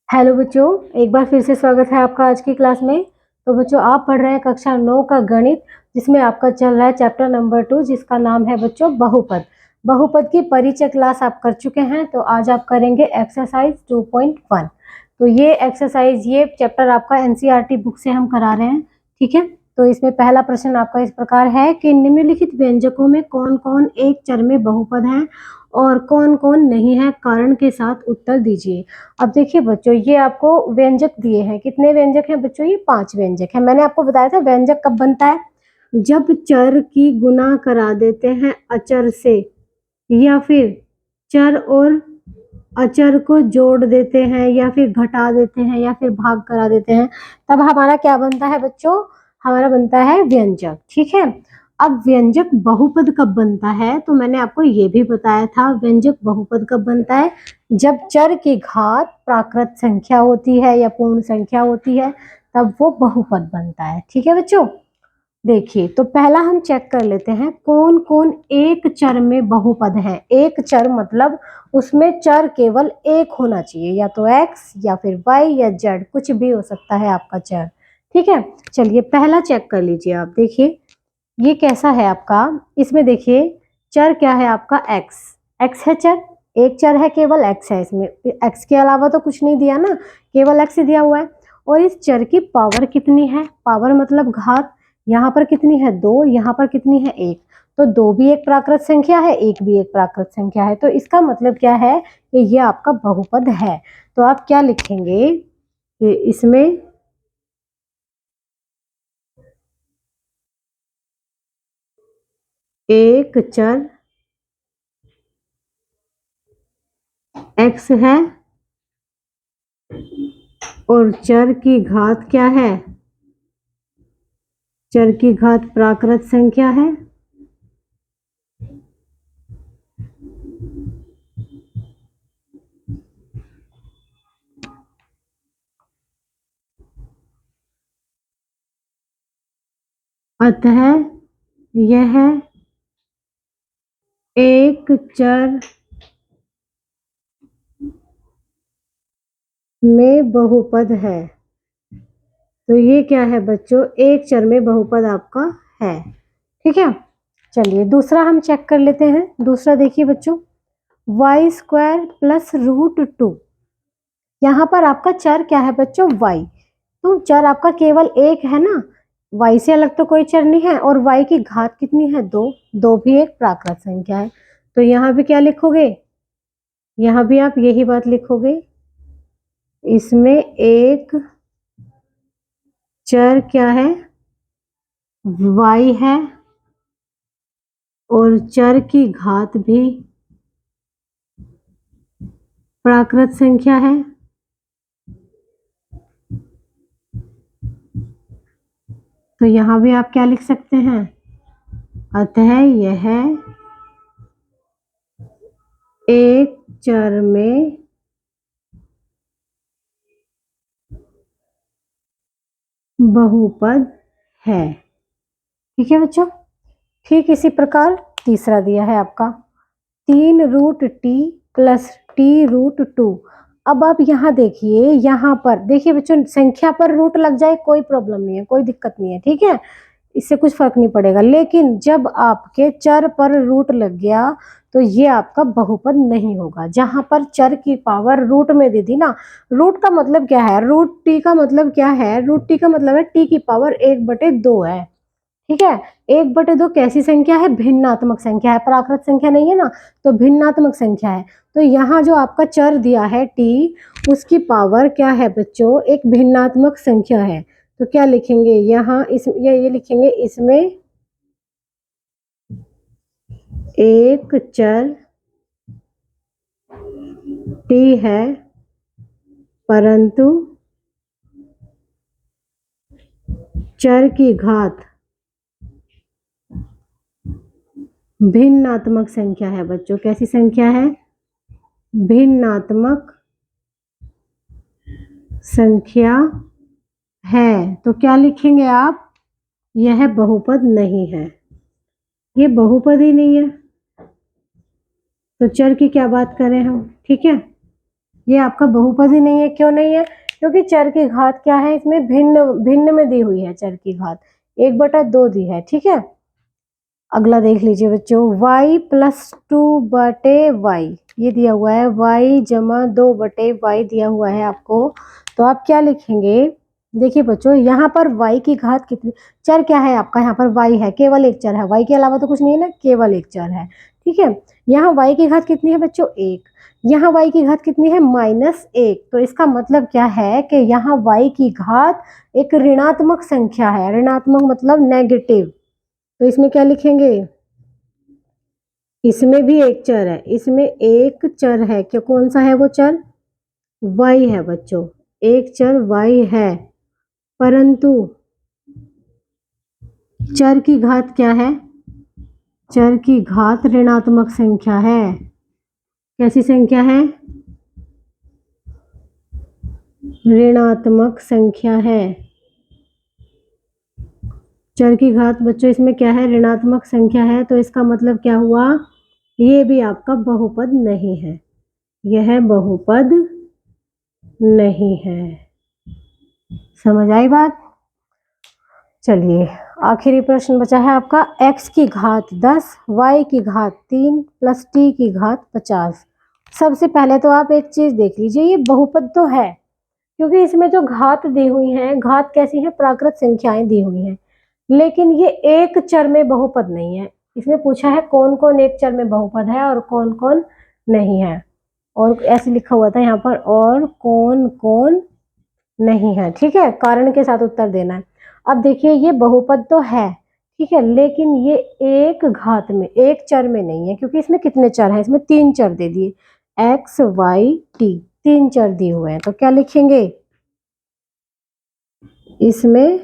Hello बच्चों, एक बार फिर से स्वागत है आपका आज की क्लास में। तो बच्चों, आप पढ़ रहे हैं कक्षा 9 का गणित, जिसमें आपका चल रहा है चैप्टर नंबर 2, जिसका नाम है बच्चों बहुपद। बहुपद की परिचय क्लास आप कर चुके हैं, तो आज आप करेंगे एक्सरसाइज 2.1। तो ये एक्सरसाइज, ये चैप्टर आपका एनसीईआरटी बुक से हम करा रहे हैं, ठीक है। तो इसमें पहला प्रश्न आपका इस प्रकार है कि निम्नलिखित व्यंजकों में कौन कौन एक चर में बहुपद है और कौन कौन नहीं है, कारण के साथ उत्तर दीजिए। अब देखिए बच्चों, ये आपको व्यंजक दिए हैं। कितने व्यंजक हैं बच्चों? ये 5 व्यंजक हैं। मैंने आपको बताया था व्यंजक कब बनता है, जब चर की गुना करा देते हैं अचर से, या फिर चर और अचर को जोड़ देते हैं, या फिर घटा देते हैं, या फिर भाग करा देते हैं, तब हमारा क्या बनता है बच्चों? हमारा बनता है व्यंजक, ठीक है। अब व्यंजक बहुपद कब बनता है, तो मैंने आपको ये भी बताया था। व्यंजक बहुपद कब बनता है? जब चर की घात प्राकृत संख्या होती है या पूर्ण संख्या होती है, तब वो बहुपद बनता है, ठीक है बच्चों। देखिए, तो पहला हम चेक कर लेते हैं कौन कौन एक चर में बहुपद है। एक चर मतलब उसमें चर केवल एक होना चाहिए, या तो x या फिर y या z, कुछ भी हो सकता है आपका चर, ठीक है। चलिए पहला चेक कर लीजिए आप। देखिए ये कैसा है आपका, इसमें देखिए चर क्या है आपका? x है चर, एक चर है, केवल x है। इसमें x के अलावा तो कुछ नहीं दिया ना, केवल x ही दिया हुआ है। और इस चर की पावर कितनी है? पावर मतलब घात। यहाँ पर कितनी है? 2, यहाँ पर कितनी है? 1। तो 2 भी एक प्राकृत संख्या है, 1 भी एक प्राकृत संख्या है। तो इसका मतलब क्या है कि ये आपका बहुपद है। तो आप क्या लिखेंगे कि इसमें एक चर x है और चर की घात क्या है? चर की घात प्राकृत संख्या है। अतः यह एक चर में बहुपद है। तो ये क्या है बच्चों? एक चर में बहुपद आपका है, ठीक है। चलिए दूसरा हम चेक कर लेते हैं। दूसरा देखिए बच्चों, y² प्लस √2। यहाँ पर आपका चर क्या है बच्चों? y। तो चर आपका केवल एक है ना, y से अलग तो कोई चर नहीं है। और y की घात कितनी है? 2। 2 भी एक प्राकृत संख्या है। तो यहाँ भी क्या लिखोगे? यहाँ भी आप यही बात लिखोगे। इसमें एक चर क्या है? y है और चर की घात भी प्राकृत संख्या है। तो यहाँ भी आप क्या लिख सकते हैं? अतः यह एक चर में बहुपद है, ठीक है बच्चों। ठीक इसी प्रकार तीसरा दिया है आपका 3√t प्लस t√2। अब आप यहाँ देखिए, यहाँ पर देखिए बच्चों, संख्या पर रूट लग जाए कोई प्रॉब्लम नहीं है, कोई दिक्कत नहीं है, ठीक है। इससे कुछ फर्क नहीं पड़ेगा। लेकिन जब आपके चर पर रूट लग गया, तो ये आपका बहुपद नहीं होगा। जहां पर चर की पावर रूट में दे दी ना, रूट का मतलब क्या है? रूट टी का मतलब क्या है? रूट टी का मतलब है टी की पावर 1/2 है, ठीक है। 1/2 कैसी संख्या है? भिन्नात्मक संख्या है, प्राकृत संख्या नहीं है ना, तो भिन्नात्मक संख्या है। तो यहाँ जो आपका चर दिया है t, उसकी पावर क्या है बच्चों? एक भिन्नात्मक संख्या है। तो क्या लिखेंगे यहाँ? इस ये लिखेंगे, इसमें एक चर t है, परंतु चर की घात भिन्नात्मक संख्या है बच्चों। कैसी संख्या है? भिन्नात्मक संख्या है। तो क्या लिखेंगे आप? यह बहुपद नहीं है, ये बहुपद ही नहीं है। तो चर की क्या बात करें हम, ठीक है। ये आपका बहुपद ही नहीं है। क्यों नहीं है? क्योंकि चर की घात क्या है, इसमें भिन्न भिन्न में दी हुई है चर की घात, 1/2 दी है। ठीक है, अगला देख लीजिए बच्चों, y + 2/y ये दिया हुआ है, y = 2/y दिया हुआ है आपको। तो आप क्या लिखेंगे? देखिए बच्चों, यहाँ पर y की घात कितनी, चर क्या है आपका, यहाँ पर y है, केवल एक चर है, y के अलावा तो कुछ नहीं है ना, केवल एक चर है। ठीक है, यहाँ y की घात कितनी है बच्चों? 1। यहाँ y की घात कितनी है? -1। तो इसका मतलब क्या है कि यहाँ y की घात एक ऋणात्मक संख्या है। ऋणात्मक मतलब नेगेटिव। तो इसमें क्या लिखेंगे? इसमें भी एक चर है, इसमें एक चर है, क्या कौन सा है वो चर? y है बच्चों, एक चर y है, परंतु चर की घात क्या है? चर की घात ऋणात्मक संख्या है। कैसी संख्या है? ऋणात्मक संख्या है। चर की घात बच्चों इसमें क्या है? ऋणात्मक संख्या है। तो इसका मतलब क्या हुआ? ये भी आपका बहुपद नहीं है, यह बहुपद नहीं है। समझ आई बात? चलिए, आखिरी प्रश्न बचा है आपका, x की घात 10, y की घात 3 + t की घात 50। सबसे पहले तो आप एक चीज देख लीजिए, ये बहुपद तो है, क्योंकि इसमें जो घात दी हुई है, घात कैसी है? प्राकृत संख्याएं दी हुई हैं, लेकिन ये एक चर में बहुपद नहीं है। इसमें पूछा है कौन कौन एक चर में बहुपद है और कौन कौन नहीं है, और ऐसे लिखा हुआ था यहाँ पर, और कौन कौन नहीं है। ठीक है, कारण के साथ उत्तर देना है। अब देखिए, ये बहुपद तो है, ठीक है, लेकिन ये एक घात में, एक चर में नहीं है, क्योंकि इसमें कितने चर हैं? इसमें 3 चर दे दिए, x y t, 3 चर दिए हुए हैं। तो क्या लिखेंगे? इसमें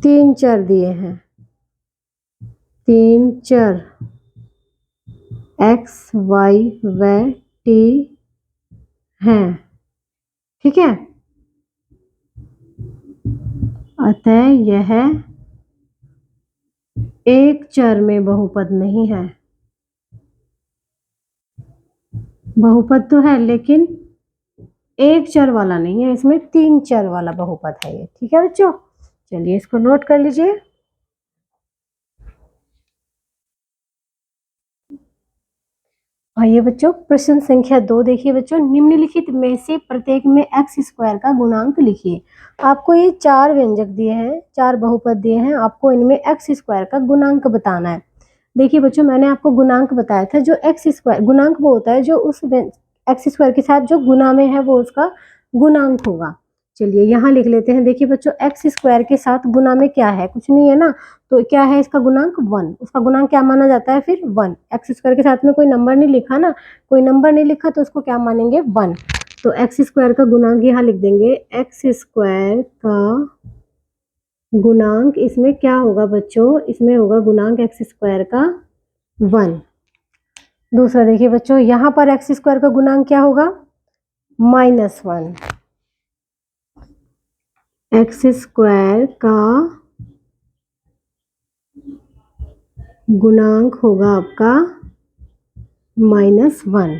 3 चर दिए हैं, 3 चर x y व t हैं। ठीक है, अतः यह एक चर में बहुपद नहीं है। बहुपद तो है, लेकिन एक चर वाला नहीं है, इसमें 3 चर वाला बहुपद है ये। ठीक है बच्चों, चलिए इसको नोट कर लीजिए। आइए बच्चों, प्रश्न संख्या 2 देखिए बच्चों, निम्नलिखित में से प्रत्येक में x² का गुणांक लिखिए। आपको ये 4 व्यंजक दिए हैं, 4 बहुपद दिए हैं, आपको इनमें x² का गुणांक बताना है। देखिए बच्चों, मैंने आपको गुणांक बताया था, जो x² गुणांक वो होता है जो उस x² के साथ जो गुना में है वो उसका गुणांक होगा। चलिए यहाँ लिख लेते हैं। देखिए बच्चों, x² के साथ गुना में क्या है? कुछ नहीं है ना, तो क्या है इसका गुणांक? 1। उसका गुणांक क्या माना जाता है फिर? 1। x² के साथ में कोई नंबर नहीं लिखा ना, कोई नंबर नहीं लिखा, तो उसको क्या मानेंगे? 1। तो x² का गुणांक यहाँ लिख देंगे, x² का गुणांक इसमें क्या होगा बच्चों? इसमें होगा गुणांक x² का 1। दूसरा देखिए बच्चों, यहाँ पर x² का गुणांक क्या होगा? -1। x² का गुणांक होगा आपका -1।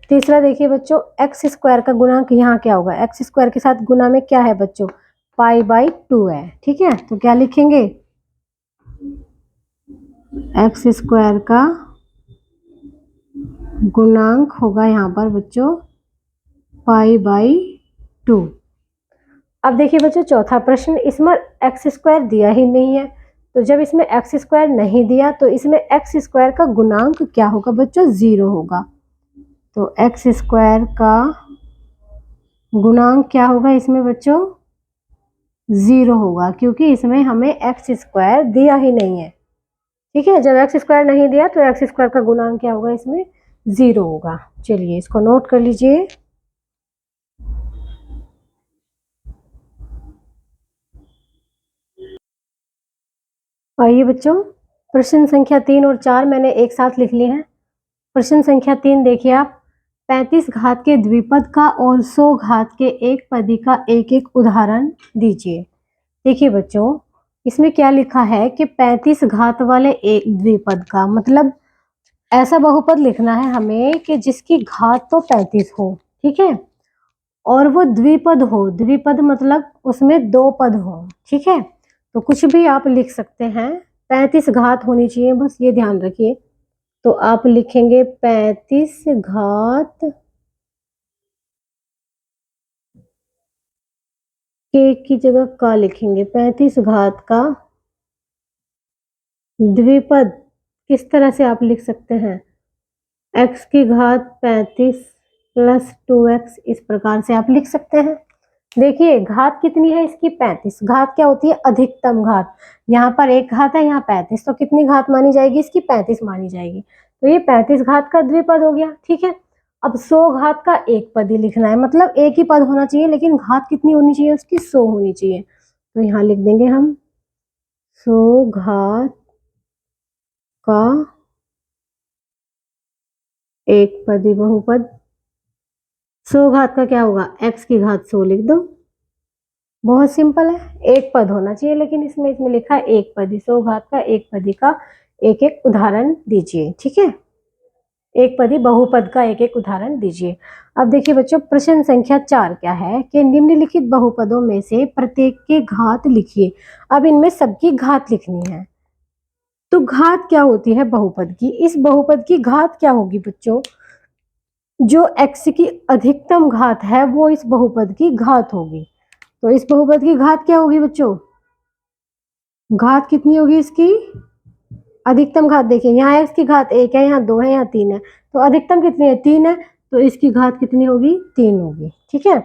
तीसरा देखिए बच्चों, x² का गुणांक यहाँ क्या होगा? x² के साथ गुना में क्या है बच्चों? π/2 है। ठीक है, तो क्या लिखेंगे? x² का गुणांक होगा यहाँ पर बच्चों π/2। अब देखिए बच्चों, चौथा प्रश्न, इसमें x² दिया ही नहीं है, तो जब इसमें x² नहीं दिया तो इसमें x² का गुणांक क्या होगा बच्चों? 0 होगा। तो x² का गुणांक क्या होगा इसमें बच्चों? 0 होगा, क्योंकि इसमें हमें x² दिया ही नहीं है। ठीक है, जब x² नहीं दिया तो x² का गुणांक क्या होगा? इसमें 0 होगा। चलिए इसको नोट कर लीजिए। आइए बच्चों, प्रश्न संख्या 3 और 4 मैंने एक साथ लिख लिए हैं। प्रश्न संख्या 3 देखिए आप, 35 घात के द्विपद का और 100 घात के एक पदी का एक एक उदाहरण दीजिए। देखिए बच्चों, इसमें क्या लिखा है कि 35 घात वाले एक द्विपद का मतलब ऐसा बहुपद लिखना है हमें कि जिसकी घात तो 35 हो, ठीक है, और वो द्विपद हो। द्विपद मतलब उसमें दो पद हो, ठीक है। तो कुछ भी आप लिख सकते हैं, 35 घात होनी चाहिए, बस ये ध्यान रखिए। तो आप लिखेंगे 35 घात के की जगह का लिखेंगे, 35 घात का द्विपद किस तरह से आप लिख सकते हैं, x की घात 35 प्लस 2x, इस प्रकार से आप लिख सकते हैं। देखिए घात कितनी है इसकी, 35। घात क्या होती है, अधिकतम घात। यहाँ पर एक घात है, यहाँ 35, तो कितनी घात मानी जाएगी इसकी, 35 मानी जाएगी। तो ये 35 घात का द्विपद हो गया, ठीक है। अब 100 घात का एक पद ही लिखना है, मतलब एक ही पद होना चाहिए, लेकिन घात कितनी होनी चाहिए उसकी, 100 होनी चाहिए। तो यहाँ लिख देंगे हम 100 घात का एक पदी बहुपद। 100 घात का क्या होगा, x की घात 100 लिख दो, बहुत सिंपल है। एक पद होना चाहिए, लेकिन इसमें लिखा है एक पदी। 100 घात का एक पदी का एक एक उदाहरण दीजिए, ठीक है। एक पदी बहुपद का एक एक उदाहरण दीजिए। अब देखिए बच्चों, प्रश्न संख्या 4 क्या है कि निम्नलिखित बहुपदों में से प्रत्येक की घात लिखिए। अब इनमें सबकी घात लिखनी है। तो घात क्या होती है बहुपद की, इस बहुपद की घात क्या होगी बच्चों, जो x की अधिकतम घात है वो इस बहुपद की घात होगी। तो इस बहुपद की घात क्या होगी बच्चों, घात कितनी होगी इसकी, अधिकतम घात। देखिए यहाँ x की घात 1 है, यहाँ 2 है, यहाँ 3 है, तो अधिकतम कितनी है, 3 है, तो इसकी घात कितनी होगी, 3 होगी, ठीक है।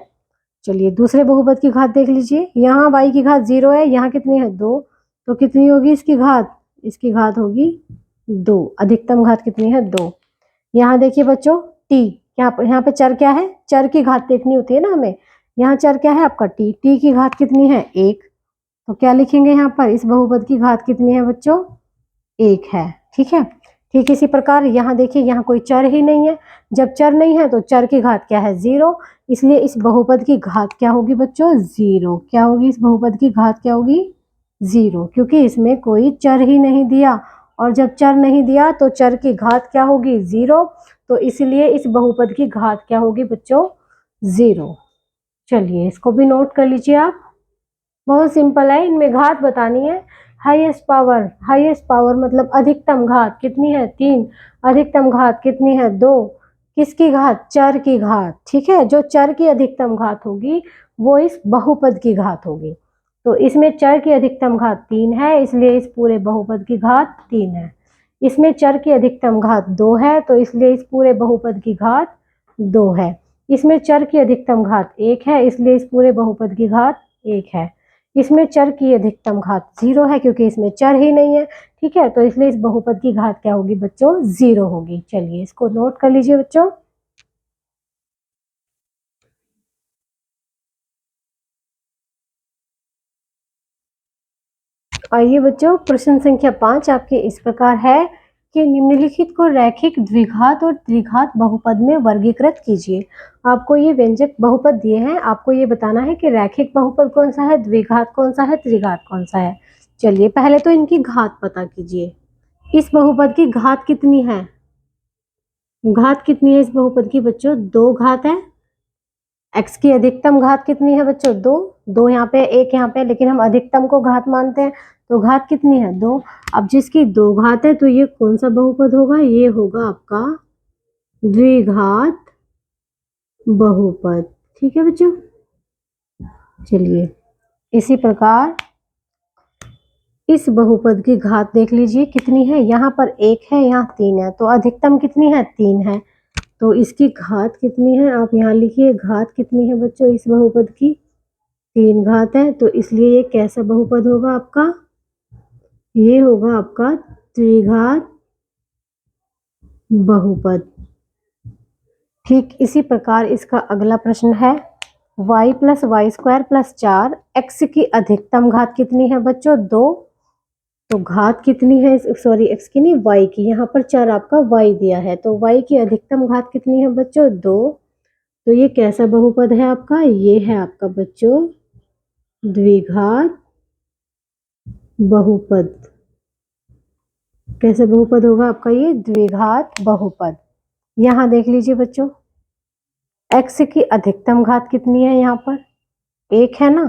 चलिए दूसरे बहुपद की घात देख लीजिए। यहाँ y की घात 0 है, यहाँ कितनी है, 2, तो कितनी होगी इसकी घात, इसकी घात होगी 2। अधिकतम घात कितनी है, 2। यहाँ देखिए बच्चों t, यहाँ पे चर क्या है, चर की घात देखनी होती है ना हमें। यहाँ चर क्या है आपका t, t की घात कितनी है, 1। तो क्या लिखेंगे यहाँ पर, इस बहुपद की घात कितनी है बच्चों, 1 है, ठीक है। ठीक इसी प्रकार यहाँ देखिए, यहाँ कोई चर ही नहीं है। जब चर नहीं है तो चर की घात क्या है, 0, इसलिए इस बहुपद की घात क्या होगी बच्चों, 0। क्या होगी इस बहुपद की घात, क्या होगी, 0, क्योंकि इसमें कोई चर ही नहीं दिया। और जब चर नहीं दिया तो चर की घात क्या होगी, 0। तो इसलिए इस बहुपद की घात क्या होगी बच्चों, 0। चलिए इसको भी नोट कर लीजिए आप, बहुत सिंपल है। इनमें घात बतानी है। हाईएस्ट पावर मतलब अधिकतम घात कितनी है, 3। अधिकतम घात कितनी है, 2। किसकी घात, चर की घात, ठीक है। जो चर की अधिकतम घात होगी वो इस बहुपद की घात होगी। तो इसमें चर की अधिकतम घात 3 है, इसलिए इस पूरे बहुपद की घात 3 है। इसमें चर की अधिकतम घात 2 है, तो इसलिए इस पूरे बहुपद की घात 2 है। इसमें चर की अधिकतम घात 1 है, इसलिए इस पूरे बहुपद की घात 1 है। इसमें चर की अधिकतम घात 0 है, क्योंकि इसमें चर ही नहीं है, ठीक है। तो इसलिए इस बहुपद की घात क्या होगी बच्चों, 0 होगी। चलिए इसको नोट कर लीजिए बच्चों। आइए बच्चों, प्रश्न संख्या 5 आपके इस प्रकार है कि निम्नलिखित को रैखिक द्विघात और त्रिघात बहुपद में वर्गीकृत कीजिए। आपको ये व्यंजक बहुपद दिए हैं, आपको ये बताना है कि रैखिक बहुपद कौन सा है, द्विघात कौन सा है, त्रिघात कौन सा है। चलिए पहले तो इनकी घात पता कीजिए। इस बहुपद की घात कितनी है, घात कितनी है इस बहुपद की बच्चों, 2 घात है। x की अधिकतम घात कितनी है बच्चों, 2। 2 यहाँ पे, 1 यहाँ पे, लेकिन हम अधिकतम को घात मानते हैं, तो घात कितनी है, 2। अब जिसकी 2 घात है तो ये कौन सा बहुपद होगा, ये होगा आपका द्विघात बहुपद, ठीक है बच्चों। चलिए इसी प्रकार इस बहुपद की घात देख लीजिए कितनी है, यहाँ पर 1 है, यहाँ 3 है, तो अधिकतम कितनी है, 3 है। तो इसकी घात कितनी है, आप यहाँ लिखिए, घात कितनी है बच्चों इस बहुपद की, 3 घात है। तो इसलिए ये कैसा बहुपद होगा आपका, ये होगा आपका त्रिघात बहुपद। ठीक इसी प्रकार इसका अगला प्रश्न है, y plus Y square plus 4, x की अधिकतम घात कितनी है बच्चों, 2। तो घात कितनी है, सॉरी x की नहीं, y की, यहाँ पर 4 आपका y दिया है, तो y की अधिकतम घात कितनी है बच्चों, 2। तो ये कैसा बहुपद है आपका, ये है आपका बच्चों द्विघात बहुपद। कैसे बहुपद होगा आपका ये द्विघात बहुपद। यहाँ देख लीजिए बच्चों, x की अधिकतम घात कितनी है, यहाँ पर 1 है ना,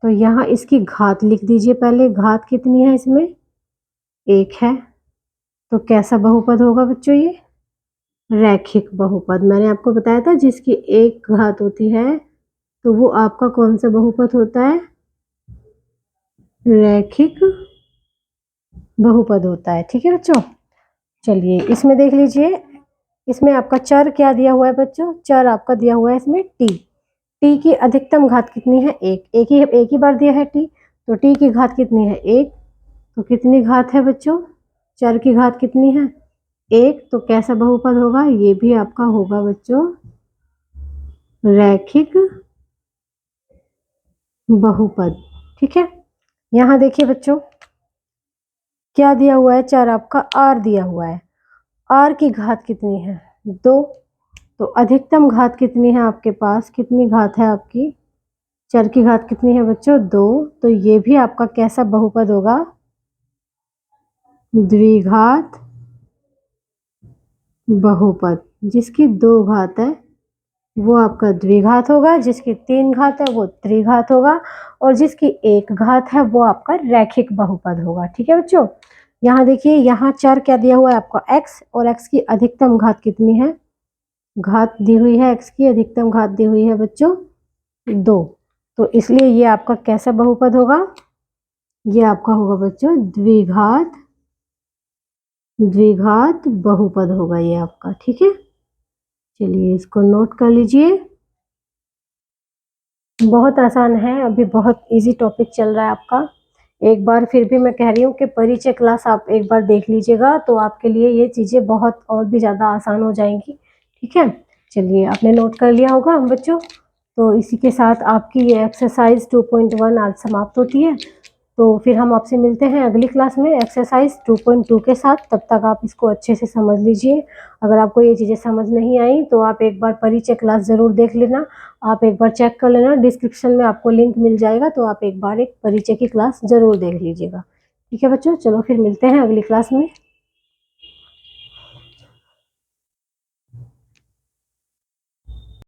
तो यहाँ इसकी घात लिख दीजिए। पहले घात कितनी है इसमें, 1 है। तो कैसा बहुपद होगा बच्चों ये, रैखिक बहुपद। मैंने आपको बताया था जिसकी 1 घात होती है तो वो आपका कौन सा बहुपद होता है, रैखिक बहुपद होता है। ठीक है बच्चों, चलिए इसमें देख लीजिए, इसमें आपका चर क्या दिया हुआ है बच्चों, चर आपका दिया हुआ है इसमें टी। टी की अधिकतम घात कितनी है, एक ही बार दिया है टी, तो टी की घात कितनी है 1। तो कितनी घात है बच्चों, चर की घात कितनी है 1। तो कैसा बहुपद होगा, ये भी आपका होगा बच्चों रैखिक बहुपद। ठीक है, यहाँ देखिए बच्चों क्या दिया हुआ है, चर आपका आर दिया हुआ है। आर की घात कितनी है 2। तो अधिकतम घात कितनी है आपके पास, कितनी घात है आपकी, चर की घात कितनी है बच्चों 2। तो ये भी आपका कैसा बहुपद होगा, द्विघात बहुपद। जिसकी 2 घात है वो आपका द्विघात होगा, जिसकी 3 घात है वो त्रिघात होगा, और जिसकी 1 घात है वो आपका रैखिक बहुपद होगा। ठीक है बच्चों, यहाँ देखिए, यहाँ चर क्या दिया हुआ है आपका x, और x की अधिकतम घात कितनी है, घात दी हुई है x की अधिकतम घात दी हुई है बच्चों 2। तो इसलिए ये आपका कैसा बहुपद होगा, ये आपका होगा बच्चों द्विघात बहुपद होगा ये आपका। ठीक है, चलिए इसको नोट कर लीजिए। बहुत आसान है, अभी बहुत इजी टॉपिक चल रहा है आपका। एक बार फिर भी मैं कह रही हूँ कि परिचय क्लास आप एक बार देख लीजिएगा तो आपके लिए ये चीज़ें बहुत और भी ज़्यादा आसान हो जाएंगी। ठीक है, चलिए आपने नोट कर लिया होगा बच्चों। तो इसी के साथ आपकी ये एक्सरसाइज 2.1 आज समाप्त होती है। तो फिर हम आपसे मिलते हैं अगली क्लास में एक्सरसाइज 2.2 के साथ। तब तक आप इसको अच्छे से समझ लीजिए। अगर आपको ये चीज़ें समझ नहीं आई तो आप एक बार परिचय क्लास ज़रूर देख लेना, आप एक बार चेक कर लेना, डिस्क्रिप्शन में आपको लिंक मिल जाएगा, तो आप एक बार एक परिचय की क्लास ज़रूर देख लीजिएगा। ठीक है बच्चों, चलो फिर मिलते हैं अगली क्लास में।